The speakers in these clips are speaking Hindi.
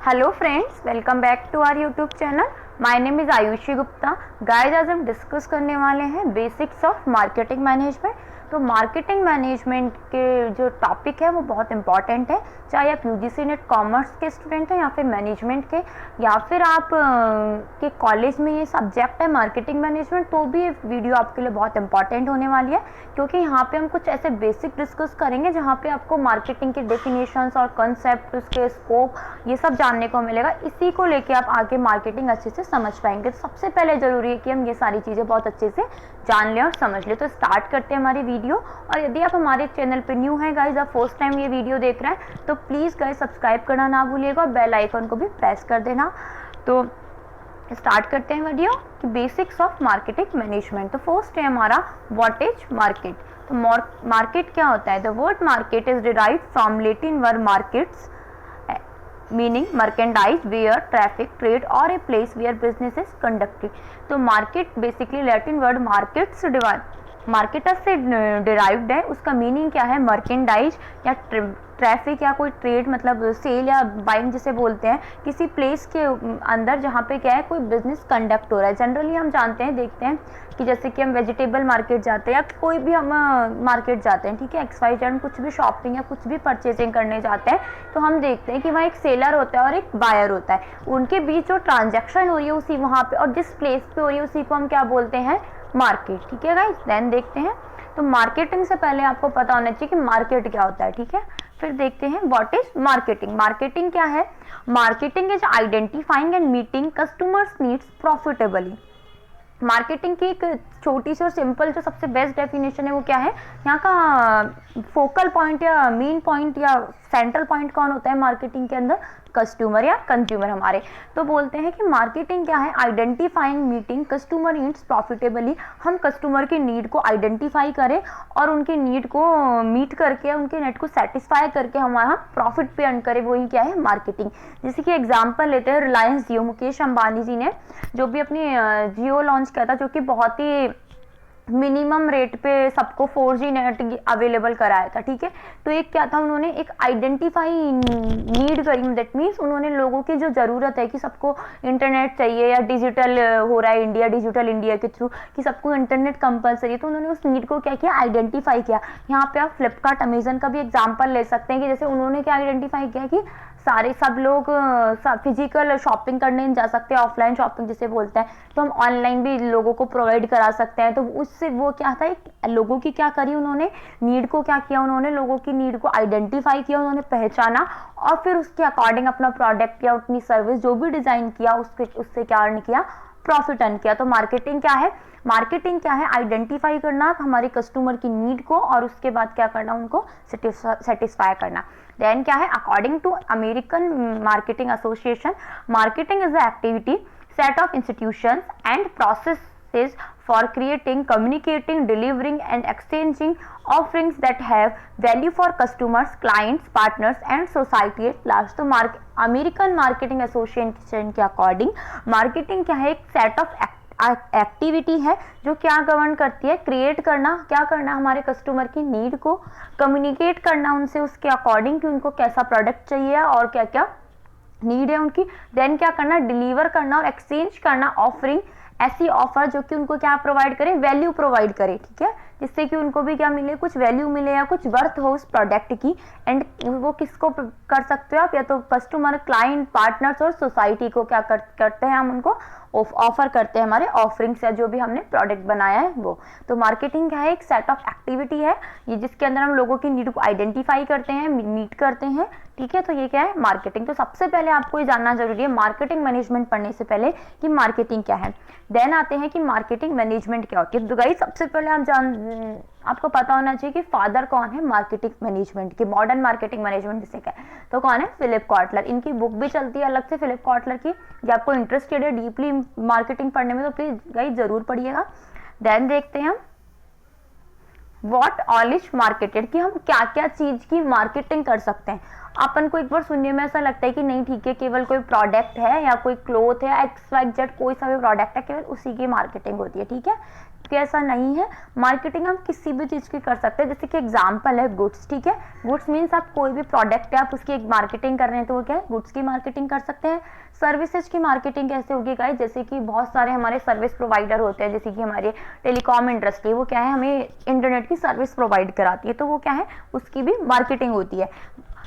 Hello friends, welcome back to our YouTube channel. My name is Ayushi Gupta. Guys, आज हम डिस्कस करने वाले हैं बेसिक्स ऑफ मार्केटिंग मैनेजमेंट। तो मार्केटिंग मैनेजमेंट के जो टॉपिक है वो बहुत इंपॉर्टेंट है, चाहे आप यूजीसी नेट कॉमर्स के स्टूडेंट हैं या फिर मैनेजमेंट के, या फिर आप के कॉलेज में ये सब्जेक्ट है मार्केटिंग मैनेजमेंट, तो भी ये वीडियो आपके लिए बहुत इंपॉर्टेंट होने वाली है, क्योंकि यहाँ पे हम कुछ ऐसे बेसिक डिस्कस करेंगे जहाँ पे आपको मार्केटिंग के डेफिनेशंस और कंसेप्ट, उसके स्कोप, ये सब जानने को मिलेगा। इसी को लेके आप आगे मार्केटिंग अच्छे से समझ पाएंगे। तो सबसे पहले जरूरी है कि हम ये सारी चीज़ें बहुत अच्छे से जान लें और समझ लें। तो स्टार्ट करते हैं हमारी वीडियो। और यदि आप हमारे चैनल पे न्यू हैं गाइज, आप फर्स्ट टाइम ये वीडियो देख रहे हैं, तो प्लीज़ गाइज सब्सक्राइब करना ना भूलिएगा और बेल आइकन को भी प्रेस कर देना। तो स्टार्ट करते हैं वीडियो कि बेसिक्स ऑफ मार्केटिंग मैनेजमेंट। तो फर्स्ट है हमारा व्हाट इज मार्केट। तो मार्केट क्या होता है? The word market is derived from Latin word markets meaning merchandise, ware, traffic, trade और a place where business is conducted. तो market basically Latin word markets markets से डिराइव्ड है। उसका मीनिंग क्या है? मर्केंडाइज या ट्रैफिक या कोई ट्रेड, मतलब सेल या बाइंग जिसे बोलते हैं, किसी प्लेस के अंदर जहाँ पे क्या है कोई बिजनेस कंडक्ट हो रहा है। जनरली हम जानते हैं, देखते हैं कि जैसे कि हम वेजिटेबल मार्केट जाते हैं या कोई भी हम मार्केट जाते हैं, ठीक है, XYZ, कुछ भी शॉपिंग या कुछ भी परचेजिंग करने जाते हैं, तो हम देखते हैं कि वहाँ एक सेलर होता है और एक बायर होता है। उनके बीच जो ट्रांजैक्शन हो रही है उसी वहाँ पे, और जिस प्लेस पे हो रही है उसी को हम क्या बोलते हैं? मार्केट। ठीक है गाइस, देन देखते हैं। तो मार्केटिंग से पहले आपको पता होना चाहिए कि मार्केट क्या होता है, ठीक है। फिर देखते हैं व्हाट इज मार्केटिंग। मार्केटिंग क्या है? Marketing is identifying and meeting customers needs profitably. Marketing की एक छोटी सी और सिंपल जो सबसे बेस्ट डेफिनेशन है वो क्या है? यहाँ का फोकल पॉइंट या मेन पॉइंट या सेंट्रल पॉइंट कौन होता है मार्केटिंग के अंदर? कस्टमर या कंज्यूमर हमारे। तो बोलते हैं कि मार्केटिंग क्या है? Identifying meeting customer needs profitably. हम कस्टमर की नीड को आइडेंटिफाई करें और उनकी नीड को मीट करके, उनके नीड को सेटिस्फाई करके हमारा प्रॉफिट पे अर्न करें, वही क्या है? मार्केटिंग। जैसे कि एग्जाम्पल लेते हैं रिलायंस जियो। मुकेश अंबानी जी ने जो भी अपनी जियो लॉन्च किया था, जो कि बहुत ही मिनिमम रेट पे सबको 4G नेट अवेलेबल कराया था, ठीक है। तो एक क्या था, उन्होंने एक आइडेंटिफाई नीड करी। दैट मीन्स उन्होंने लोगों की जो ज़रूरत है कि सबको इंटरनेट चाहिए या डिजिटल हो रहा है इंडिया, डिजिटल इंडिया के थ्रू कि सबको इंटरनेट कंपलसरी है, तो उन्होंने उस नीड को क्या किया? आइडेंटिफाई किया। यहाँ पे आप फ्लिपकार्ट, अमेजन का भी एग्जाम्पल ले सकते हैं कि जैसे उन्होंने क्या आइडेंटिफाई किया कि सब लोग फिजिकल शॉपिंग करने जा सकते हैं, ऑफलाइन शॉपिंग जिसे बोलते हैं, तो हम ऑनलाइन भी लोगों को प्रोवाइड करा सकते हैं। तो उससे वो क्या था, एक लोगों की क्या करी उन्होंने? नीड को क्या किया उन्होंने? लोगों की नीड को आइडेंटिफाई किया, उन्होंने पहचाना और फिर उसके अकॉर्डिंग अपना प्रोडक्ट या अपनी सर्विस जो भी डिजाइन किया उससे क्या अर्न किया? प्रॉफिट अर्न किया। तो मार्केटिंग क्या है? मार्केटिंग क्या है? आइडेंटिफाई करना हमारे कस्टमर की नीड को और उसके बाद क्या करना? उनको सेटिस्फाई करना। देन क्या है? According to American marketing association, marketing is the activity set of institutions and processes for creating, communicating, delivering and exchanging offerings that have value for customers, clients, partners and society at large। तो अमेरिकन मार्केटिंग एसोसिएशन के अकॉर्डिंग मार्केटिंग क्या है? एक सेट ऑफ एक्टिविटी है जो क्या गवर्न करती है? क्रिएट करना, क्या करना? हमारे कस्टमर की नीड को कम्युनिकेट करना उनसे उसके अकॉर्डिंग कि उनको कैसा प्रोडक्ट चाहिए और क्या क्या नीड है उनकी। देन क्या करना? डिलीवर करना और एक्सचेंज करना ऑफरिंग, ऐसी ऑफर जो कि उनको क्या प्रोवाइड करे? वैल्यू प्रोवाइड करे, ठीक है, जिससे कि उनको भी क्या मिले? कुछ वैल्यू मिले या कुछ वर्थ हो उस प्रोडक्ट की। एंड वो किसको कर सकते हो आप? या तो कस्टमर, क्लाइंट, पार्टनर्स और सोसाइटी को क्या करते हैं हम? उनको ऑफर करते हैं हमारे ऑफरिंग्स या जो भी हमने प्रोडक्ट बनाया है वो। तो मार्केटिंग क्या है? एक सेट ऑफ एक्टिविटी है ये जिसके अंदर हम लोगों की नीड को आइडेंटिफाई करते हैं, मीट करते हैं, ठीक है। तो ये क्या है? मार्केटिंग। तो सबसे पहले आपको ये जानना जरूरी है मार्केटिंग मैनेजमेंट पढ़ने से पहले कि मार्केटिंग क्या है। देन आते हैं कि मार्केटिंग मैनेजमेंट क्या होती है। तो गाइस सबसे पहले आपको पता होना चाहिए कि फादर कौन है मार्केटिंग मैनेजमेंट की, मॉडर्न मार्केटिंग मैनेजमेंट जिसे क्या है, तो कौन है? Philip Kotler. इनकी बुक भी चलती है अलग से फिलिप कॉटलर की। ये आपको इंटरेस्टेड है डीपली मार्केटिंग पढ़ने में तो प्लीज गाइस जरूर पढ़िएगा। देन देखते हैं हम व्हाट ऑल इज मार्केटेड, कि हम क्या क्या चीज की मार्केटिंग कर सकते हैं। अपन को एक बार सुनने में ऐसा लगता है कि नहीं ठीक है, केवल कोई प्रोडक्ट है या कोई क्लोथ है XYZ कोई सा भी प्रोडक्ट है, केवल उसी की मार्केटिंग होती है, ठीक है। जबकि ऐसा नहीं है। मार्केटिंग हम किसी भी चीज़ की कर सकते हैं, जैसे कि एग्जाम्पल है गुड्स, ठीक है। गुड्स मीन्स आप कोई भी प्रोडक्ट है आप उसकी एक मार्केटिंग कर रहे हैं तो वो क्या है, गुड्स की मार्केटिंग कर सकते हैं। सर्विसेज की मार्केटिंग कैसे होगी गाइस, जैसे कि बहुत सारे हमारे सर्विस प्रोवाइडर होते हैं, जैसे कि हमारे टेलीकॉम इंडस्ट्री, वो क्या है हमें इंटरनेट की सर्विस प्रोवाइड कराती है, तो वो क्या है उसकी भी मार्केटिंग होती है।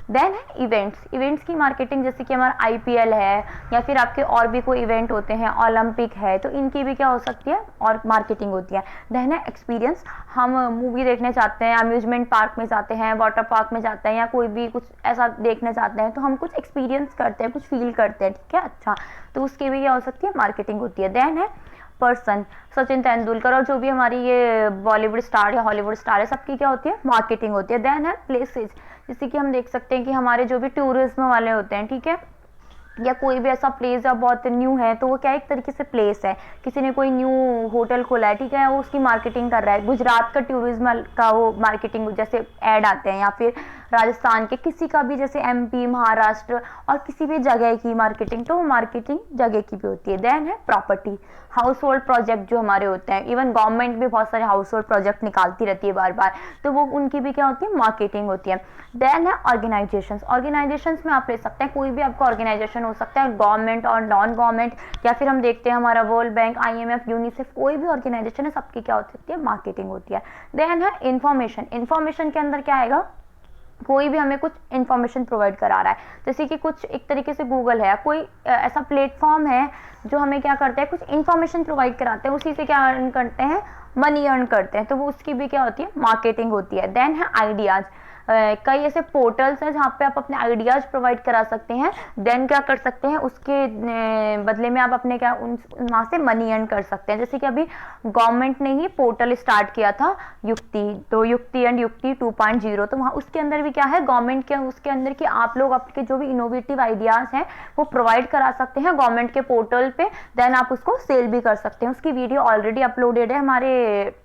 देन है इवेंट्स, इवेंट्स की मार्केटिंग, जैसे कि हमारा IPL है या फिर आपके और भी कोई इवेंट होते हैं, ओलंपिक है, तो इनकी भी क्या हो सकती है और मार्केटिंग होती है। देन है एक्सपीरियंस, हम मूवी देखने जाते हैं, अम्यूजमेंट पार्क में जाते हैं, वाटर पार्क में जाते हैं या कोई भी कुछ ऐसा देखने जाते हैं, तो हम कुछ एक्सपीरियंस करते हैं, कुछ फील करते हैं, ठीक है, अच्छा, तो उसकी भी क्या हो सकती है, मार्केटिंग होती है। देन है पर्सन, सचिन तेंदुलकर और जो भी हमारी ये बॉलीवुड स्टार या हॉलीवुड स्टार है, सबकी क्या होती है, मार्केटिंग होती है। देन है प्लेसेज, जैसे कि हम देख सकते हैं कि हमारे जो भी टूरिज्म वाले होते हैं, ठीक है, या कोई भी ऐसा प्लेस है बहुत न्यू है, तो वो क्या एक तरीके से प्लेस है, किसी ने कोई न्यू होटल खोला है, ठीक है, वो उसकी मार्केटिंग कर रहा है। गुजरात का टूरिज्म का वो मार्केटिंग, जैसे ऐड आते हैं, या फिर राजस्थान के किसी का भी, जैसे MP, महाराष्ट्र और किसी भी जगह की मार्केटिंग, तो वो मार्केटिंग जगह की भी होती है। देन है प्रॉपर्टी, हाउस होल्ड प्रोजेक्ट जो हमारे होते हैं, इवन गवर्नमेंट भी बहुत सारे हाउस होल्ड प्रोजेक्ट निकालती रहती है बार बार, तो वो उनकी भी क्या होती है, मार्केटिंग होती है। देन है ऑर्गेनाइजेशंस, ऑर्गेनाइजेशंस में आप ले सकते हैं कोई भी आपका ऑर्गेनाइजेशन हो सकता है, गवर्नमेंट और नॉन गवर्नमेंट, या फिर हम देखते हैं हमारा वर्ल्ड बैंक, IMF, यूनिसेफ, कोई भी ऑर्गेनाइजेशन है, सबकी क्या हो सकती है, मार्केटिंग होती है। देन है इंफॉर्मेशन, इंफॉर्मेशन के अंदर क्या आएगा, कोई भी हमें कुछ इन्फॉर्मेशन प्रोवाइड करा रहा है, जैसे कि कुछ एक तरीके से गूगल है, कोई ऐसा प्लेटफॉर्म है जो हमें क्या करता है, कुछ इन्फॉर्मेशन प्रोवाइड कराते हैं, उसी से क्या अर्न करते हैं, मनी अर्न करते हैं, तो वो उसकी भी क्या होती है, मार्केटिंग होती है। देन है आइडियाज, कई ऐसे पोर्टल्स हैं जहाँ पे आप अपने आइडियाज प्रोवाइड करा सकते हैं, देन क्या कर सकते हैं, उसके बदले में आप अपने क्या वहाँ से मनी अर्न कर सकते हैं। जैसे कि अभी गवर्नमेंट ने ही पोर्टल स्टार्ट किया था युक्ति, तो युक्ति एंड युक्ति 2.0, तो वहाँ उसके अंदर भी क्या है, गवर्नमेंट के उसके अंदर कि आप लोग आपके जो भी इनोवेटिव आइडियाज हैं वो प्रोवाइड करा सकते हैं गवर्नमेंट के पोर्टल पे, देन आप उसको सेल भी कर सकते हैं। उसकी वीडियो ऑलरेडी अपलोडेड है हमारे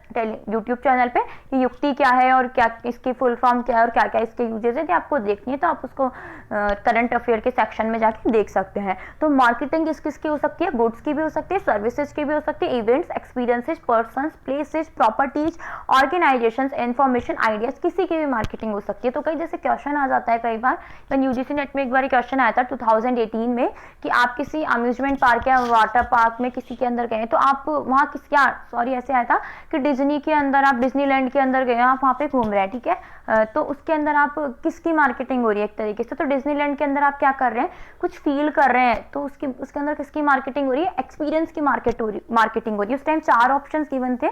यूट्यूब चैनल पे कि युक्ति क्या है और क्या इसकी फुल फॉर्म क्या है और क्या क्या इसके यूजेस है, आपको देखनी है तो आप उसको करंट अफेयर के सेक्शन में जाके देख सकते हैं। तो मार्केटिंग किस किस की हो सकती है, गुड्स की भी हो सकती है, सर्विसेज की भी हो सकती है, events, experiences, persons, places, properties, organisations, information, ideas, किसी की भी मार्केटिंग हो सकती है। तो कई जैसे क्वेश्चन आ जाता है कई बार, UGC नेट में एक बार क्वेश्चन आया था 2018 में कि आप किसी अम्यूजमेंट पार्क या वाटर पार्क में किसी के अंदर गए, तो आप वहाँ ऐसे आया था कि डिज्नी के अंदर, आप डिज्नीलैंड के अंदर गए, आप वहाँ पे घूम रहे हैं, ठीक है, तो उसके अंदर आप किसकी मार्केटिंग हो रही है एक तरीके से, तो डिज्नीलैंड के अंदर आप क्या कर रहे हैं, कुछ फील कर रहे हैं, तो उसके अंदर किसकी मार्केटिंग हो रही है, एक्सपीरियंस की मार्केटिंग हो रही है। उस टाइम 4 ऑप्शंस गिवन थे,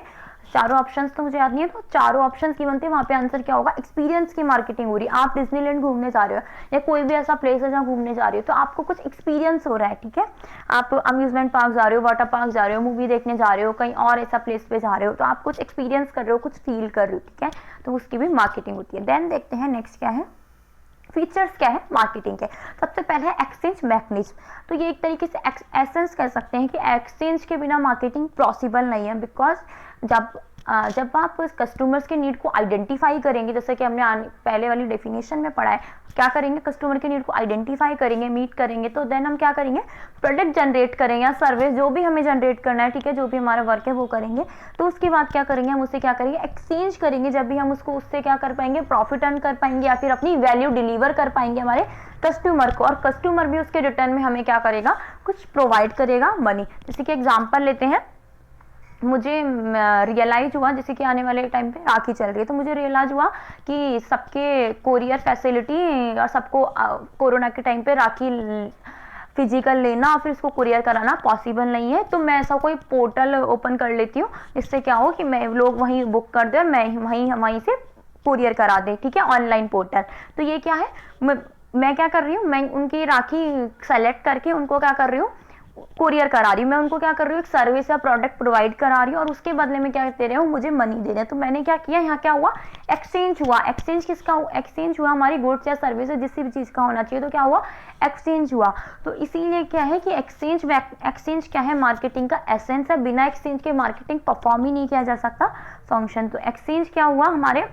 चारों ऑप्शंस तो मुझे याद नहीं है, तो चारों ऑप्शंस गिवन थे, वहाँ पे आंसर क्या होगा, एक्सपीरियंस की मार्केटिंग हो रही है। आप डिज्नीलैंड घूमने जा रहे हो या कोई भी ऐसा प्लेस है जहाँ घूमने जा रहे हो, तो आपको कुछ एक्सपीरियंस हो रहा है, ठीक है, आप अम्यूजमेंट पार्क जा रहे हो, वाटर पार्क जा रहे हो, मूवी देखने जा रहे हो, कहीं और ऐसा प्लेस पे जा रहे हो, तो आप कुछ एक्सपीरियंस कर रहे हो, कुछ फील कर रहे हो, ठीक है, तो उसकी भी मार्केटिंग होती है। देन देखते हैं नेक्स्ट क्या है, फीचर्स क्या है मार्केटिंग के। सबसे पहले है एक्सचेंज मैकेनिज्म, तो ये एक तरीके से एसेंस कह सकते हैं कि एक्सचेंज के बिना मार्केटिंग पॉसिबल नहीं है, बिकॉज जब आप कस्टमर्स के नीड को आइडेंटिफाई करेंगे, जैसे कि हमने पहले वाली डेफिनेशन में पढ़ा है, क्या करेंगे, कस्टमर के नीड को आइडेंटिफाई करेंगे, मीट करेंगे, तो देन हम क्या करेंगे, प्रोडक्ट जनरेट करेंगे या सर्विस जो भी हमें जनरेट करना है, ठीक है, जो भी हमारा वर्क है वो करेंगे। तो उसके बाद क्या करेंगे, हम उससे क्या करेंगे, एक्सचेंज करेंगे, जब भी हम उससे क्या कर पाएंगे, प्रॉफिट अर्न कर पाएंगे या फिर अपनी वैल्यू डिलीवर कर पाएंगे हमारे कस्टमर को, और कस्टमर भी उसके रिटर्न में हमें क्या करेगा, कुछ प्रोवाइड करेगा, मनी। जैसे कि एग्जाम्पल लेते हैं, मुझे रियलाइज हुआ, जैसे कि आने वाले टाइम पे राखी चल रही है, तो मुझे रियलाइज हुआ कि सबके कोरियर फैसिलिटी और सबको कोरोना के टाइम पे राखी फिजिकल लेना और फिर उसको कुरियर कराना पॉसिबल नहीं है, तो मैं ऐसा कोई पोर्टल ओपन कर लेती हूँ जिससे क्या हो कि मैं लोग वहीं बुक कर दे, मैं वहीं से कुरियर करा दे, ठीक है, ऑनलाइन पोर्टल। तो ये क्या है, मैं क्या कर रही हूँ, मैं उनकी राखी सेलेक्ट करके उनको क्या कर रही हूँ, कुरियर करा रही हूँ, मैं उनको क्या कर रही हूँ, एक सर्विस या प्रोडक्ट प्रोवाइड करा रही हूँ और उसके बदले में क्या दे रहे हो, मुझे मनी दे रहे हैं। तो मैंने क्या किया, यहाँ क्या हुआ, एक्सचेंज हुआ। एक्सचेंज किसका, एक्सचेंज हुआ हमारी गुड्स या सर्विस जिस भी चीज का होना चाहिए, तो क्या हुआ, एक्सचेंज हुआ। तो इसीलिए क्या है कि एक्सचेंज क्या है, मार्केटिंग का एसेंस है, बिना एक्सचेंज के मार्केटिंग परफॉर्म ही नहीं किया जा सकता फंक्शन। तो एक्सचेंज क्या हुआ, हमारे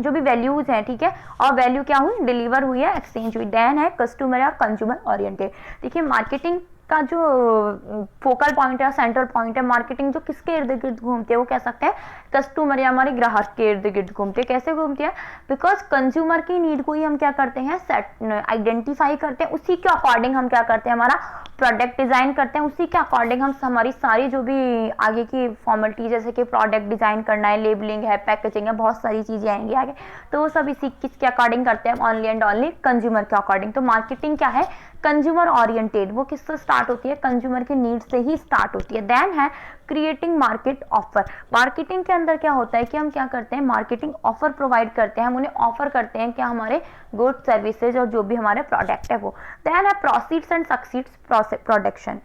जो भी वैल्यूज हैं, ठीक है, और वैल्यू क्या हुई, डिलीवर हुई है, एक्सचेंज हुई। देन है कस्टमर या कंज्यूमर ओरिएंटेड। देखिए मार्केटिंग का जो फोकल पॉइंट है, सेंट्रल पॉइंट है, मार्केटिंग जो किसके इर्द गिर्द घूमती है वो कह सकते हैं कस्टमर या हमारे ग्राहक के इर्द गिर्द घूमती है। कैसे घूमती है? बिकॉज कंज्यूमर की नीड को ही हम क्या करते हैं, सेट आइडेंटिफाई करते हैं, उसी के अकॉर्डिंग हम क्या करते हैं, हमारा प्रोडक्ट डिजाइन करते हैं, उसी के अकॉर्डिंग हम हमारी सारी जो भी आगे की फॉर्मेलिटी जैसे कि प्रोडक्ट डिजाइन करना है, लेबलिंग है, पैकेजिंग है, बहुत सारी चीजें आएंगी आगे, तो वो सब इसी किसके अकॉर्डिंग करते हैं, ओनली एंड ओनली कंज्यूमर के अकॉर्डिंग। तो मार्केटिंग क्या है, कंज्यूमर ओरिएंटेड, वो किससे स्टार्ट होती है, कंज्यूमर के नीड से ही स्टार्ट होती है। देन है क्रिएटिंग मार्केट ऑफर। मार्केटिंग के अंदर क्या होता है कि हम क्या करते हैं, मार्केटिंग ऑफर प्रोवाइड करते हैं, हम उन्हें ऑफर करते हैं क्या, हमारे गुड सर्विसेज और जो भी हमारे प्रोडक्ट है वो। देन है प्रोसीड्स एंड सक्सीड्स प्रोडक्शन।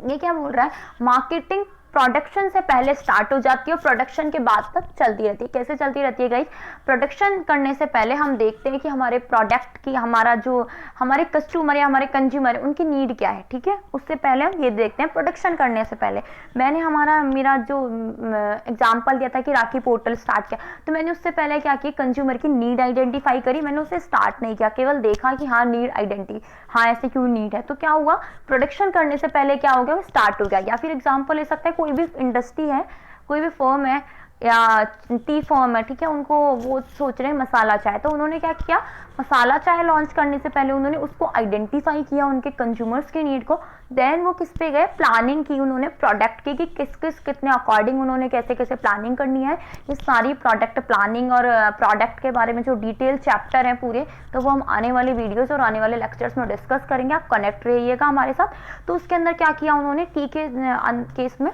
ये क्या बोल रहा है, मार्केटिंग प्रोडक्शन से पहले स्टार्ट हो जाती है और प्रोडक्शन के बाद तक चलती रहती है। कैसे चलती रहती है गाइस, प्रोडक्शन करने से पहले हम देखते हैं कि हमारे प्रोडक्ट की, हमारा जो हमारे कस्टमर या हमारे कंज्यूमर है उनकी नीड क्या है, ठीक है, उससे पहले हम ये देखते हैं प्रोडक्शन करने से पहले। मैंने मेरा जो एग्जाम्पल दिया था कि राखी पोर्टल स्टार्ट किया, तो मैंने उससे पहले क्या किया, कंज्यूमर की नीड आइडेंटिफाई करी, मैंने उसे स्टार्ट नहीं किया, केवल देखा कि हाँ नीड आइडेंटिटी, हाँ ऐसे क्यों नीड है, तो क्या हुआ, प्रोडक्शन करने से पहले क्या हो गया, वो स्टार्ट हो गया। या फिर एग्जाम्पल ले सकते हैं, कोई भी इंडस्ट्री है, कोई भी फर्म है या टी फर्म है, ठीक है, उनको वो सोच रहे हैं मसाला चाय, तो उन्होंने क्या किया, मसाला चाय लॉन्च करने से पहले उन्होंने उसको आइडेंटिफाई किया, उनके कंज्यूमर्स की नीड को। देन वो किस पे गए, प्लानिंग की उन्होंने प्रोडक्ट की कि किस कितने अकॉर्डिंग उन्होंने कैसे कैसे प्लानिंग करनी है। ये सारी प्रोडक्ट प्लानिंग और प्रोडक्ट के बारे में जो डिटेल चैप्टर हैं पूरे, तो वो हम आने वाले वीडियोस और आने वाले लेक्चर्स में डिस्कस करेंगे, आप कनेक्ट रहिएगा हमारे साथ। तो उसके अंदर क्या किया उन्होंने, टी के केस में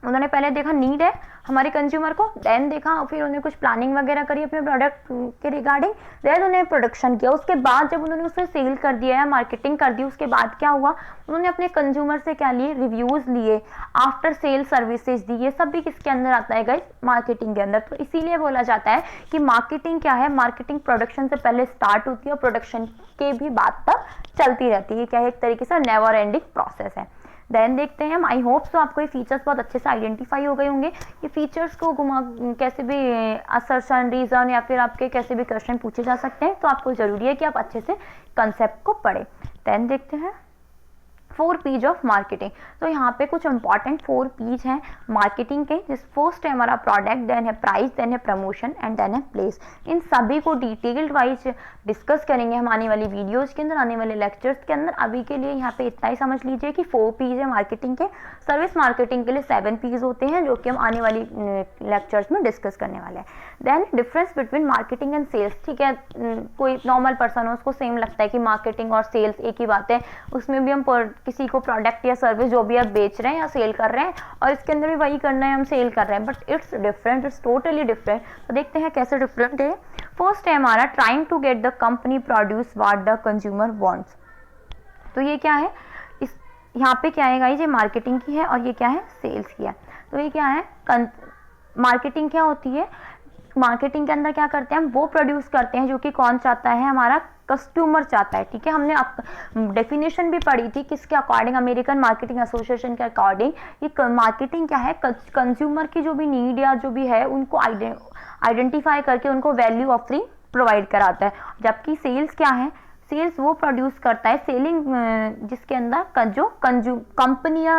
उन्होंने पहले देखा नीड है हमारे कंज्यूमर को, देन देखा, फिर उन्होंने कुछ प्लानिंग वगैरह करी अपने प्रोडक्ट के रिगार्डिंग, देन उन्होंने प्रोडक्शन किया। उसके बाद जब उन्होंने उसे सेल कर दिया है, मार्केटिंग कर दी, उसके बाद क्या हुआ, उन्होंने अपने कंज्यूमर से क्या लिए, रिव्यूज लिए, आफ्टर सेल सर्विसेज दी। ये सब भी किसके अंदर आता है गाइस, मार्केटिंग के अंदर। तो इसीलिए बोला जाता है कि मार्केटिंग क्या है, मार्केटिंग प्रोडक्शन से पहले स्टार्ट होती है और प्रोडक्शन के भी बाद तक चलती रहती है। क्या है, एक तरीके से नेवर एंडिंग प्रोसेस है। देन देखते हैं, आई होप सो आपको ये फीचर्स बहुत अच्छे से आइडेंटिफाई हो गए होंगे। ये फीचर्स को घुमा कैसे भी असर्शन, रीजन या फिर आपके कैसे भी क्वेश्चन पूछे जा सकते हैं, तो आपको जरूरी है कि आप अच्छे से कंसेप्ट को पढ़ें। देन देखते हैं 4 P's ऑफ मार्केटिंग। तो यहाँ पे कुछ इंपॉर्टेंट 4 P's हैं मार्केटिंग के, जिस फर्स्ट है हमारा प्रोडक्ट, देन है प्राइस, देन है प्रमोशन एंड देन है प्लेस। इन सभी को डिटेल्ड वाइज डिस्कस करेंगे हम आने वाली वीडियोस के अंदर, आने वाले लेक्चर्स के अंदर। अभी के लिए यहाँ पे इतना ही समझ लीजिए कि 4 P's है मार्केटिंग के। सर्विस मार्केटिंग के लिए 7 P's होते हैं, जो कि हम आने वाली लेक्चर्स में डिस्कस करने वाले हैं। Then difference between marketing and sales, ठीक है, कोई नॉर्मल पर्सन हो उसको सेम लगता है कि मार्केटिंग और सेल्स एक ही बात है, उसमें भी हम किसी को प्रोडक्ट या सर्विस जो भी आप बेच रहे हैं या सेल कर रहे हैं, और इसके अंदर भी वही करना है, हम सेल कर रहे हैं, but it's different, it's totally different. तो देखते हैं कैसे डिफरेंट है। फर्स्ट है हमारा trying to get the company produce what the consumer wants. तो ये क्या है, इस यहाँ पे क्या है गाइस, ये मार्केटिंग की है और ये क्या है, सेल्स की है। तो ये क्या है, मार्केटिंग क्या होती है, मार्केटिंग के अंदर क्या करते हैं हम, वो प्रोड्यूस करते हैं जो कि कौन चाहता है, हमारा कस्टमर चाहता है, ठीक है। हमने डेफिनेशन भी पढ़ी थी किसके अकॉर्डिंग, अमेरिकन मार्केटिंग एसोसिएशन के अकॉर्डिंग। ये मार्केटिंग क्या है, कंज्यूमर की जो भी नीड या जो भी है उनको आइडेंटिफाई करके उनको वैल्यू ऑफरिंग प्रोवाइड कराता है। जबकि सेल्स क्या है, सेल्स वो प्रोड्यूस करता है, सेलिंग जिसके अंदर जो कंपनियां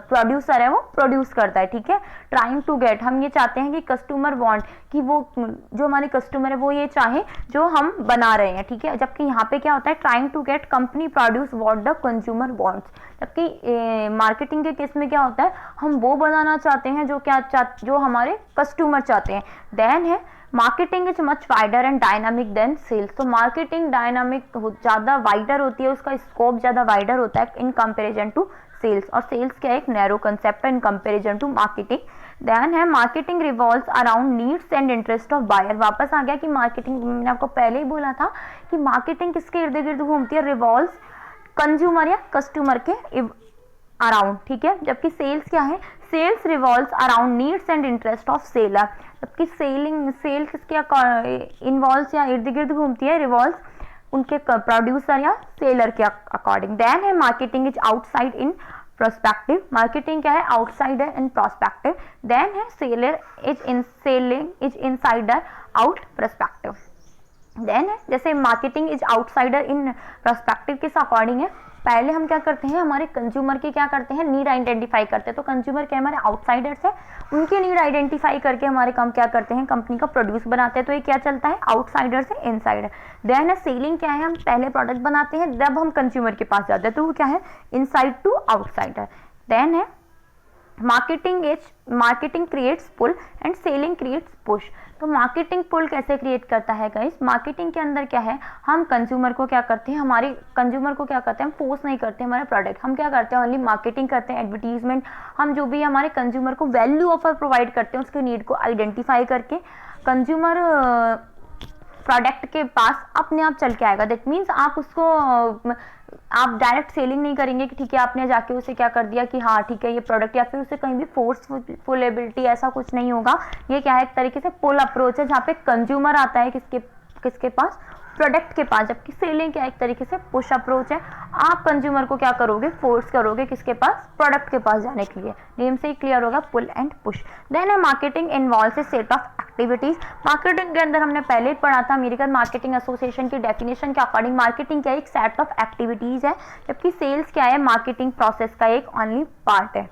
प्रोड्यूसर है वो प्रोड्यूस करता है, ठीक है। ट्राइंग टू गेट, हम ये चाहते हैं कि कस्टमर वांट, कि वो जो हमारे कस्टमर है वो ये चाहे जो हम बना रहे हैं, ठीक है। जबकि यहाँ पे क्या होता है, trying to get company produce what the consumer wants. जबकि मार्केटिंग के केस में क्या होता है, हम वो बनाना चाहते हैं जो हमारे कस्टमर चाहते हैं। देन है marketing is much wider and dynamic than sales. तो मार्केटिंग डायनामिक ज़्यादा वाइडर होती है, उसका स्कोप ज़्यादा वाइडर होता है इन कंपेरिजन टू सेल्स, और सेल्स क्या एक नैरो कंसेप्ट है in comparison to marketing. Then है marketing revolves around needs and interest of buyer. वापस आ गया कि मार्केटिंग, मैंने आपको पहले ही बोला था कि मार्केटिंग किसके इर्द गिर्द घूमती है, रिवॉल्व्स कंज्यूमर या कस्टमर के अराउंड, ठीक है। जबकि सेल्स क्या है, sales revolves around needs and interest of seller. जबकि सेल किसके इन्वॉल्व्स या इर्द गिर्द घूमती है, रिवॉल्व्स उनके प्रोड्यूसर या सेलर के अकॉर्डिंग। देन है marketing is outside in prospective. Marketing क्या है, आउटसाइड है इन प्रोस्पेक्टिव। देन है seller selling is insider out prospective. Then है जैसे marketing is outsider in prospective किस अकॉर्डिंग है, पहले हम क्या करते हैं, हमारे कंज्यूमर की क्या करते हैं, नीड आइडेंटिफाई करते हैं। तो कंज्यूमर क्या हमारे आउटसाइडर्स है, उनकी नीड आइडेंटिफाई करके हमारे काम क्या करते हैं, कंपनी का प्रोड्यूस बनाते हैं। तो ये क्या चलता है, आउटसाइडर से इनसाइडर। देन है सेलिंग, क्या है, हम पहले प्रोडक्ट बनाते हैं जब हम कंज्यूमर के पास जाते हैं, तो वो क्या है, इनसाइड टू आउटसाइडर। देन है marketing creates pull and selling creates push. तो मार्केटिंग पुल कैसे क्रिएट करता है गाइस, मार्केटिंग के अंदर क्या है, हम कंज्यूमर को क्या करते हैं, हमारे कंज्यूमर को क्या करते हैं, हम फोर्स नहीं करते हमारे प्रोडक्ट, हम क्या करते हैं, ओनली मार्केटिंग करते हैं, एडवर्टीजमेंट, हम जो भी हमारे कंज्यूमर को वैल्यू ऑफर प्रोवाइड करते हैं, उसके नीड को आइडेंटिफाई करके कंज्यूमर प्रोडक्ट के पास अपने आप चल के आएगा। दैट मीन्स आप उसको आप डायरेक्ट सेलिंग नहीं करेंगे कि ठीक है आपने जाके उसे क्या कर दिया कि हाँ ठीक है ये प्रोडक्ट, या फिर उसे कहीं भी फोर्सफुलेबिलिटी ऐसा कुछ नहीं होगा। ये क्या है, एक तरीके से पुल अप्रोच है, जहाँ पे कंज्यूमर आता है किसके पास, प्रोडक्ट के पास, जबकि सेलिंग क्या एक तरीके से पुश अप्रोच है। आप कंज्यूमर को क्या करोगे, फोर्स करोगे किसके पास, प्रोडक्ट के पास जाने के लिए। नेम से ही क्लियर होगा, पुल एंड पुश। देन है marketing involves A set of activities. Marketing के अंदर हमने पहले ही पढ़ा था अमेरिकन मार्केटिंग एसोसिएशन की डेफिनेशन के अकॉर्डिंग, मार्केटिंग क्या है, एक सेट ऑफ एक्टिविटीज है, जबकि सेल्स क्या है, मार्केटिंग प्रोसेस का एक ओनली पार्ट है।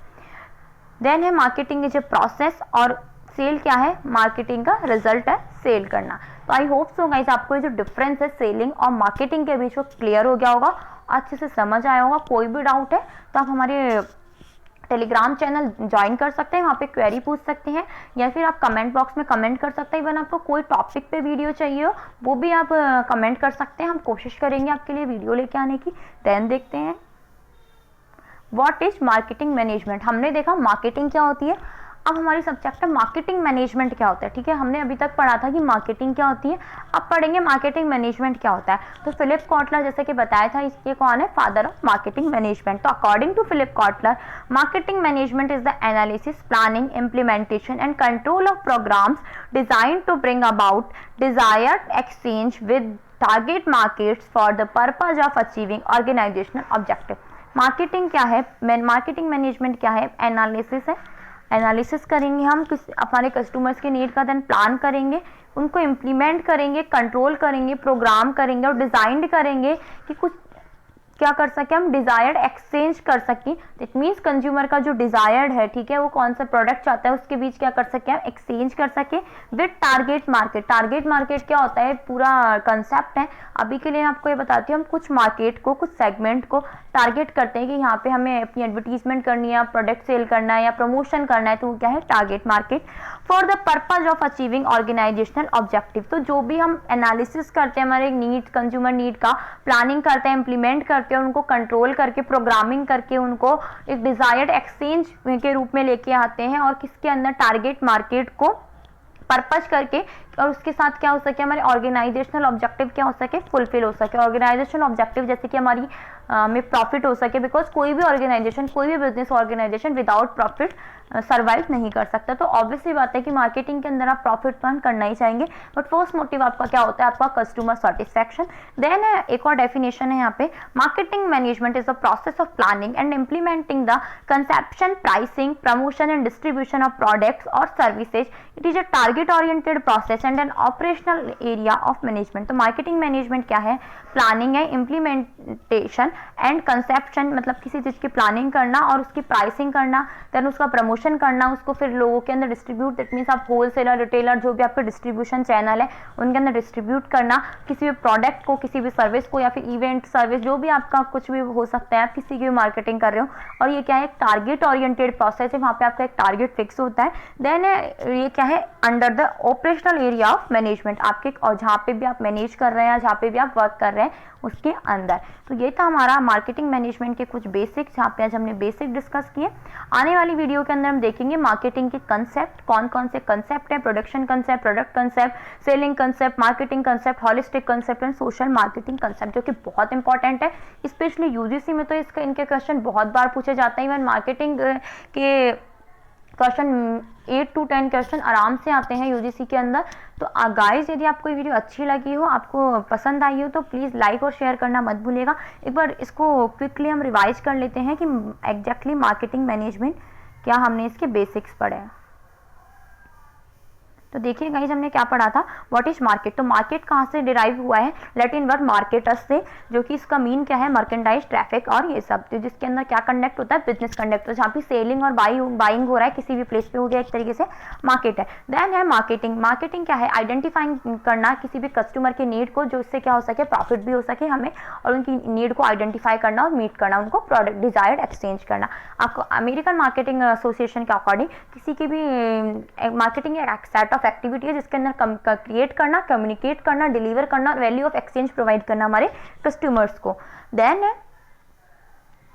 देन है मार्केटिंग इज ए प्रोसेस, और सेल क्या है, मार्केटिंग का रिजल्ट है सेल करना। तो आई होप सो गाइस आपको ये जो डिफरेंस है सेलिंग और मार्केटिंग के बीच वो क्लियर हो गया होगा, अच्छे से समझ आया होगा। कोई भी डाउट है तो आप हमारे टेलीग्राम चैनल ज्वाइन कर सकते हैं, वहाँ पे क्वेरी पूछ सकते हैं, या फिर आप कमेंट बॉक्स में कमेंट कर सकते हैं। इवन आपको कोई टॉपिक पे वीडियो चाहिए हो वो भी आप कमेंट कर सकते हैं, हम कोशिश करेंगे आपके लिए वीडियो लेके आने की। देन देखते हैं व्हाट इज मार्केटिंग मैनेजमेंट। हमने देखा मार्केटिंग क्या होती है, अब हमारी सब्जेक्ट है मार्केटिंग मैनेजमेंट क्या होता है। ठीक है, हमने अभी तक पढ़ा था कि मार्केटिंग क्या होती है, अब पढ़ेंगे मार्केटिंग मैनेजमेंट क्या होता है। तो फिलिप कॉटलर जैसे कि बताया था, इसके कौन है, फादर ऑफ मार्केटिंग मैनेजमेंट। तो according to Philip Kotler, marketing management is the analysis, planning, implementation and control of programmes design to bring about desired exchange with target markets for the purpose of achieving organisational objective. Marketing क्या है, मार्केटिंग मैनेजमेंट क्या है, एनालिसिस है, एनालिसिस करेंगे हम हमारे कस्टमर्स के नीड का, देन प्लान करेंगे, उनको इम्प्लीमेंट करेंगे, कंट्रोल करेंगे, प्रोग्राम करेंगे और डिजाइन करेंगे कि कुछ क्या कर सके, हम डिजायर्ड एक्सचेंज कर सकें। दैट मीन्स कंज्यूमर का जो डिजायर्ड है, ठीक है, वो कौन सा प्रोडक्ट चाहता है उसके बीच क्या कर सके, हम एक्सचेंज कर सके with target market. Target market क्या होता है, पूरा कंसेप्ट है। अभी के लिए आपको ये बताती हूँ, हम कुछ मार्केट को, कुछ सेगमेंट को टारगेट करते हैं कि यहाँ पे हमें अपनी एडवर्टीजमेंट करनी है, प्रोडक्ट सेल करना है या प्रमोशन करना है, तो वो क्या है, target market for the purpose of achieving organisational objective. तो जो भी हम एनालिसिस करते हैं हमारे नीड, कंज्यूमर नीड का, प्लानिंग करते हैं, इंप्लीमेंट करते हैं, उनको कंट्रोल करके, प्रोग्रामिंग करके उनको एक डिजायर्ड एक्सचेंज के रूप में लेके आते हैं, और किसके अंदर, टारगेट मार्केट को पर्पज करके, और उसके साथ क्या हो सके, हमारे ऑर्गेनाइजेशनल ऑब्जेक्टिव क्या हो सके, फुलफिल हो सके। ऑर्गेनाइजेशनल ऑब्जेक्टिव जैसे कि हमारी में प्रॉफिट हो सके, बिकॉज कोई भी ऑर्गेनाइजेशन, कोई भी business organisation without profit survive नहीं कर सकता। तो ऑब्वियसली बात है कि मार्केटिंग के अंदर आप प्रॉफिट तो करना ही चाहेंगे, बट फर्स्ट मोटिव आपका क्या होता है, आपका कस्टमर सेटिस्फैक्शन। देन एक और डेफिनेशन है यहाँ पे, marketing management is the process of planning and implementing the conception, pricing, promotion and distribution of products और services. It is a target oriented process and an operational area of management. तो मार्केटिंग मैनेजमेंट क्या है, प्लानिंग है, इम्प्लीमेंटेशन एंड कंसेप्शन, मतलब किसी चीज की प्लानिंग करना और उसकी प्राइसिंग करना, देन उसका प्रमोशन करना, उसको फिर लोगों के अंदर डिस्ट्रीब्यूट, दैट मीन्स आप होलसेलर, रिटेलर, जो भी आपका डिस्ट्रीब्यूशन चैनल है उनके अंदर डिस्ट्रीब्यूट करना, किसी भी प्रोडक्ट को, किसी भी सर्विस को, या फिर इवेंट सर्विस, जो भी आपका कुछ भी हो सकता है, आप किसी की भी मार्केटिंग कर रहे हो। और ये क्या है, एक टारगेट ओरिएंटेड प्रोसेस है, वहाँ पे आपका एक टारगेट फिक्स होता है। देन ये क्या है, under the operational area of management, आपके और जहाँ पे भी आप मैनेज कर रहे हैं, जहाँ पे भी आप वर्क कर रहे हैं उसके अंदर। तो ये था हमारा मार्केटिंग मैनेजमेंट के कुछ बेसिक्स, जहाँ पे आज हमने बेसिक डिस्कस किए। आने वाली वीडियो के अंदर हम देखेंगे मार्केटिंग के कंसेप्ट, कौन कौन से कंसेप्ट है, production concept, product concept, selling concept, marketing concept, holistic concept and social marketing concept, जो कि बहुत इंपॉर्टेंट है। स्पेशली यूजीसी में तो इनके क्वेश्चन बहुत बार पूछे जाते हैं। इवन मार्केटिंग के क्वेश्चन 8 to 10 क्वेश्चन आराम से आते हैं यूजीसी के अंदर। तो गाइस, यदि आपको ये वीडियो अच्छी लगी हो, आपको पसंद आई हो, तो प्लीज़ लाइक और शेयर करना मत भूलिएगा। एक बार इसको क्विकली हम रिवाइज कर लेते हैं कि एग्जैक्टली मार्केटिंग मैनेजमेंट क्या हमने इसके बेसिक्स पढ़े हैं। तो देखिए गाइज हमने क्या पढ़ा था, व्हाट इज मार्केट। तो मार्केट कहाँ से डिराइव हुआ है, लैटिन वर्ड मार्केटस से, जो कि इसका मीन क्या है, मर्केंटाइज, ट्रैफिक और ये सब, तो जिसके अंदर क्या कंडक्ट होता है, बिजनेस कंडक्ट। तो जहाँ पे सेलिंग और बाइंग हो रहा है किसी भी प्लेस पे हो गया, एक तरीके से मार्केट है। देन है मार्केटिंग। मार्केटिंग क्या है, आइडेंटिफाइंग करना किसी भी कस्टमर के नीड को, जो इससे क्या हो सके, प्रॉफिट भी हो सके हमें, और उनकी नीड को आइडेंटिफाई करना और मीट करना, उनको प्रोडक्ट डिजायर्ड एक्सचेंज करना। आपको अमेरिकन मार्केटिंग एसोसिएशन के अकॉर्डिंग किसी की भी मार्केटिंग एक सेट ऑफ एक्टिविटी है जिसके अंदर क्रिएट करना, कम्युनिकेट करना, डिलीवर करना और वैल्यू ऑफ एक्सचेंज प्रोवाइड करना हमारे कस्टमर्स को। देन है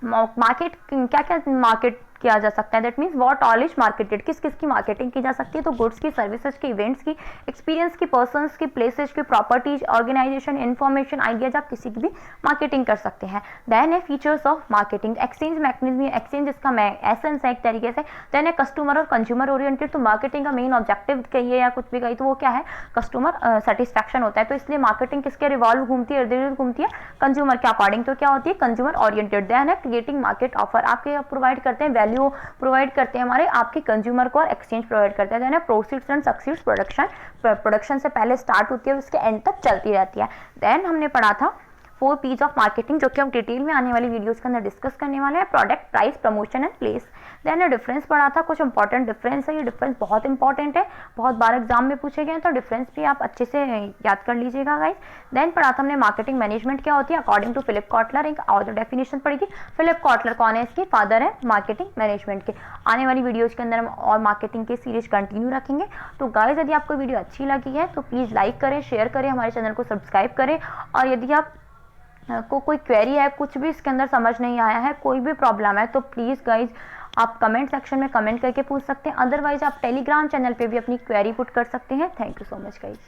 मार्केट, क्या क्या मार्केट किया जा सकता है, that means what all is marketed, किस किस की मार्केटिंग की जा सकती है। तो गुड्स की, सर्विसेज की, इवेंट्स की, एक्सपीरियंस की, पर्सन्स की, प्लेसेज की, प्रॉपर्टीज, ऑर्गेनाइजेशन, इन्फॉर्मेशन, आइडियाज, आप किसी की भी मार्केटिंग कर सकते हैं। देन है features of marketing, exchange mechanism, exchange इसका एसेंस है एक तरीके से। देन है कस्टमर और कंज्यूमर ओरिएंटेड। तो मार्केटिंग का मेन ऑब्जेक्टिव कहिए या कुछ भी कहिए तो वो क्या है, कस्टमर सेटिस्फैक्शन होता है। तो इसलिए मार्केटिंग किसके रिवॉल्व घूमती है, इर्द गिर्द घूमती है, कंज्यूमर के अकॉर्डिंग। तो क्या होती है, कंज्यूमर ओरिएंटेड। देन है क्रिएटिंग मार्केट ऑफर, आपके प्रोवाइड करते हैं वैल्यू, प्रोवाइड करते हैं हमारे आपके कंज्यूमर को, और एक्सचेंज प्रोवाइड करते हैं। Then proceeds and succeeds, production से पहले स्टार्ट होती है और उसके एंड तक चलती रहती है। देन हमने पढ़ा था 4 P's ऑफ मार्केटिंग, जो कि हम डिटेल में आने वाली वीडियोस के अंदर डिस्कस करने वाले हैं। Product, price, promotion and place. Then difference पढ़ा था, कुछ इंपॉर्टेंट डिफरेंस है, ये डिफरेंस बहुत इंपॉर्टेंट है, बहुत बार एग्जाम में पूछे गए हैं, तो डिफरेंस भी आप अच्छे से याद कर लीजिएगा गाइस। देन पढ़ा था हमने मार्केटिंग मैनेजमेंट क्या होती है अकॉर्डिंग टू फिलिप कॉटलर, एक और डेफिनेशन पढ़ी थी। फिलिप कॉटलर कौन है, इसके फादर है मार्केटिंग मैनेजमेंट के। आने वाली वीडियोज के अंदर हम और मार्केटिंग की सीरीज कंटिन्यू रखेंगे। तो गाइस यदि आपको वीडियो अच्छी लगी है तो प्लीज़ लाइक करें, शेयर करें, हमारे चैनल को सब्सक्राइब करें। और यदि आप को कोई क्वेरी है, कुछ भी इसके अंदर समझ नहीं आया है, कोई भी प्रॉब्लम है, तो प्लीज़ गाइज आप कमेंट सेक्शन में कमेंट करके पूछ सकते हैं। अदरवाइज आप टेलीग्राम चैनल पे भी अपनी क्वेरी पुट कर सकते हैं। Thank you so much guys.